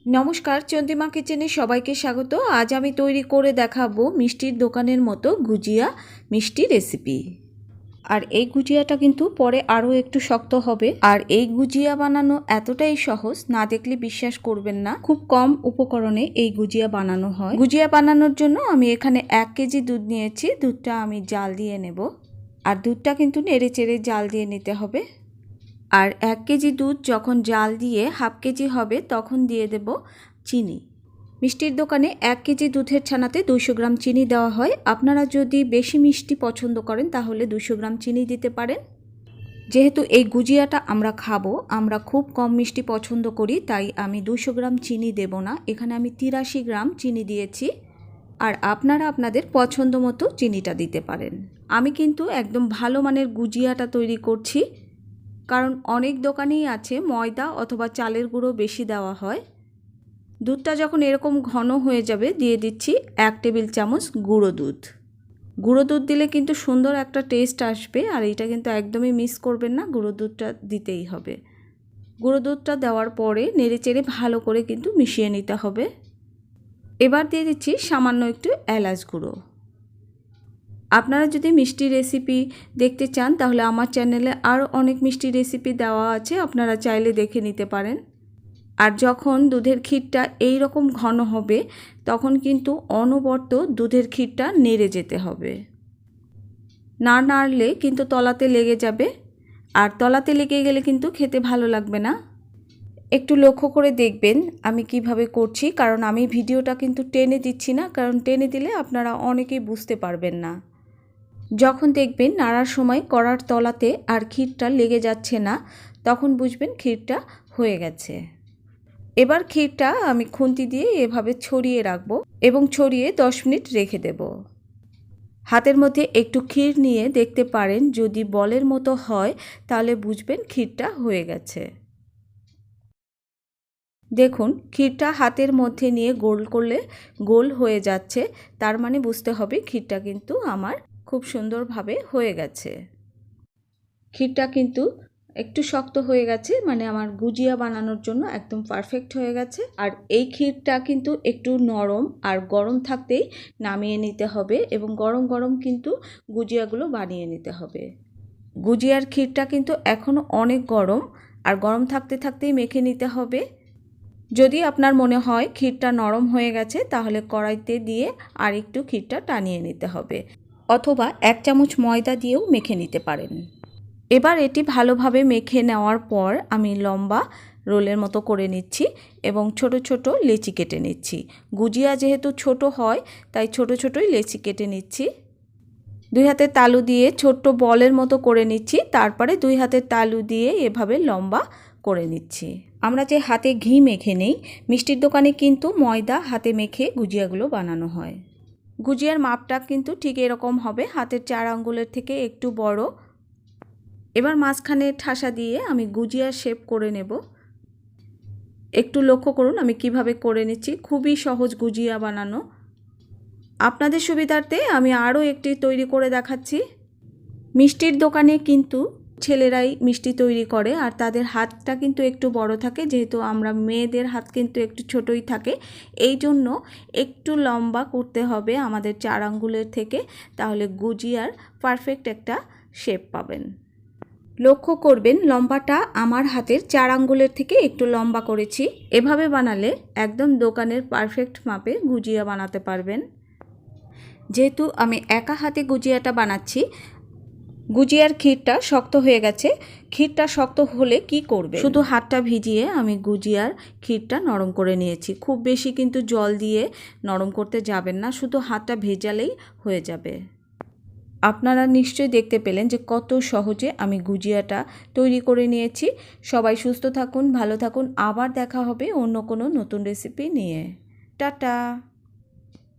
নমস্কার, চন্দ্রিমা কিচেনে সবাইকে স্বাগত। আজ আমি তৈরি করে দেখাবো মিষ্টির দোকানের মতো গুজিয়া মিষ্টি রেসিপি। আর এই গুজিয়াটা কিন্তু পরে আরও একটু শক্ত হবে। আর এই গুজিয়া বানানো এতটাই সহজ, না দেখলে বিশ্বাস করবেন না। খুব কম উপকরণে এই গুজিয়া বানানো হয়। গুজিয়া বানানোর জন্য আমি এখানে 1 কেজি দুধ নিয়েছি। দুধটা আমি জাল দিয়ে নেব। আর দুধটা কিন্তু নেড়ে চেড়ে জাল দিয়ে নিতে হবে। আর 1 কেজি দুধ যখন জাল দিয়ে হাফ কেজি হবে তখন দিয়ে দেব চিনি। মিষ্টির দোকানে 1 কেজি দুধের ছানাতে 200 গ্রাম চিনি দেওয়া হয়। আপনারা যদি বেশি মিষ্টি পছন্দ করেন তাহলে 200 গ্রাম চিনি দিতে পারেন। যেহেতু এই গুজিয়াটা আমরা খাবো, আমরা খুব কম মিষ্টি পছন্দ করি, তাই আমি 200 গ্রাম চিনি দেব না। এখানে আমি 83 গ্রাম চিনি দিয়েছি। আর আপনারা আপনাদের পছন্দ মতো চিনিটা দিতে পারেন। আমি কিন্তু একদম ভালো মানের গুজিয়াটা তৈরি করছি, কারণ অনেক দোকানেই আছে ময়দা অথবা চালের গুঁড়ো বেশি দেওয়া হয়। দুধটা যখন এরকম ঘন হয়ে যাবে দিয়ে দিচ্ছি 1 টেবিল চামচ গুঁড়ো দুধ। গুঁড়ো দুধ দিলে কিন্তু সুন্দর একটা টেস্ট আসবে। আর এটা কিন্তু একদমই মিস করবেন না, গুঁড়ো দুধটা দিতেই হবে। গুঁড়ো দুধটা দেওয়ার পরে নেড়েচেড়ে ভালো করে কিন্তু মিশিয়ে নিতে হবে। এবার দিয়ে দিচ্ছি সামান্য একটু এলাচ গুঁড়ো। আপনারা যদি মিষ্টি রেসিপি দেখতে চান তাহলে আমার চ্যানেলে আরও অনেক মিষ্টি রেসিপি দেওয়া আছে, আপনারা চাইলে দেখে নিতে পারেন। আর যখন দুধের ক্ষীরটা এই রকম ঘন হবে তখন কিন্তু অনবরত দুধের ক্ষীরটা নেড়ে যেতে হবে। না নাড়লে কিন্তু তলাতে লেগে যাবে, আর তলাতে লেগে গেলে কিন্তু খেতে ভালো লাগবে না। একটু লক্ষ্য করে দেখবেন আমি কিভাবে করছি, কারণ আমি ভিডিওটা কিন্তু টেনে দিচ্ছি না, কারণ টেনে দিলে আপনারা অনেকেই বুঝতে পারবেন না। যখন দেখবেন নাড়ার সময় কড়ার তলাতে আর ক্ষীরটা লেগে যাচ্ছে না, তখন বুঝবেন ক্ষীরটা হয়ে গেছে। এবার ক্ষীরটা আমি খুন্তি দিয়ে এভাবে ছড়িয়ে রাখবো এবং ছড়িয়ে 10 মিনিট রেখে দেব। হাতের মধ্যে একটু ক্ষীর নিয়ে দেখতে পারেন, যদি বলের মতো হয় তাহলে বুঝবেন ক্ষীরটা হয়ে গেছে। দেখুন ক্ষীরটা হাতের মধ্যে নিয়ে গোল করলে গোল হয়ে যাচ্ছে, তার মানে বুঝতে হবে ক্ষীরটা কিন্তু আমার খুব সুন্দরভাবে হয়ে গেছে। ক্ষীরটা কিন্তু একটু শক্ত হয়ে গেছে, মানে আমার গুজিয়া বানানোর জন্য একদম পারফেক্ট হয়ে গেছে। আর এই ক্ষীরটা কিন্তু একটু নরম আর গরম থাকতেই নামিয়ে নিতে হবে, এবং গরম গরম কিন্তু গুজিয়াগুলো বানিয়ে নিতে হবে। গুজিয়ার ক্ষীরটা কিন্তু এখনও অনেক গরম, আর গরম থাকতে থাকতেই মেখে নিতে হবে। যদি আপনার মনে হয় ক্ষীরটা নরম হয়ে গেছে তাহলে কড়াইতে দিয়ে আর একটু ক্ষীরটা টানিয়ে নিতে হবে, অথবা 1 চামচ ময়দা দিয়েও মেখে নিতে পারেন। এবার এটি ভালোভাবে মেখে নেওয়ার পর আমি লম্বা রোলের মতো করে নিচ্ছি এবং ছোট ছোট লেচি কেটে নিচ্ছি। গুজিয়া যেহেতু ছোট হয় তাই ছোট ছোটই লেচি কেটে নিচ্ছি। 2 হাতের তালু দিয়ে ছোট্ট বলের মতো করে নিচ্ছি, তারপরে 2 হাতের তালু দিয়ে এভাবে লম্বা করে নিচ্ছি। আমরা যে হাতে ঘি মেখে নেই, মিষ্টির দোকানে কিন্তু ময়দা হাতে মেখে গুজিয়াগুলো বানানো হয়। গুজিয়ার মাপটা কিন্তু ঠিক এরকম হবে, হাতের 4 আঙ্গুলের থেকে একটু বড়। এবার মাঝখানে ঠাসা দিয়ে আমি গুজিয়ার শেপ করে নেব। একটু লক্ষ্য করুন আমি কিভাবে করে নিচ্ছি, খুবই সহজ গুজিয়া বানানো। আপনাদের সুবিধার্থে আমি আরও একটি তৈরি করে দেখাচ্ছি। মিষ্টির দোকানে কিন্তু ছেলেরাই মিষ্টি তৈরি করে, আর তাদের হাতটা কিন্তু একটু বড় থাকে, যেহেতু আমরা মেয়েদের হাত কিন্তু একটু ছোটই থাকে। এই জন্য একটু লম্বা করতে হবে আমাদের 4 আঙ্গুলের থেকে, তাহলে গুজিয়ার পারফেক্ট একটা শেপ পাবেন। লক্ষ্য করবেন লম্বাটা আমার হাতের 4 আঙ্গুলের থেকে একটু লম্বা করেছি। এভাবে বানালে একদম দোকানের পারফেক্ট মাপে গুজিয়া বানাতে পারবেন। যেহেতু আমি একা হাতে গুজিয়াটা বানাচ্ছি, গুজিয়ার ক্ষীরটা শক্ত হয়ে গেছে। ক্ষীরটা শক্ত হলে কি করবে, শুধু হাতটা ভিজিয়ে আমি গুজিয়ার ক্ষীরটা নরম করে নিয়েছি। খুব বেশি কিন্তু জল দিয়ে নরম করতে যাবেন না, শুধু হাতটা ভেজালেই হয়ে যাবে। আপনারা নিশ্চয়ই দেখতে পেলেন যে কত সহজে আমি গুজিয়াটা তৈরি করে নিয়েছি। সবাই সুস্থ থাকুন, ভালো থাকুন। আবার দেখা হবে অন্য কোনো নতুন রেসিপি নিয়ে। টাটা।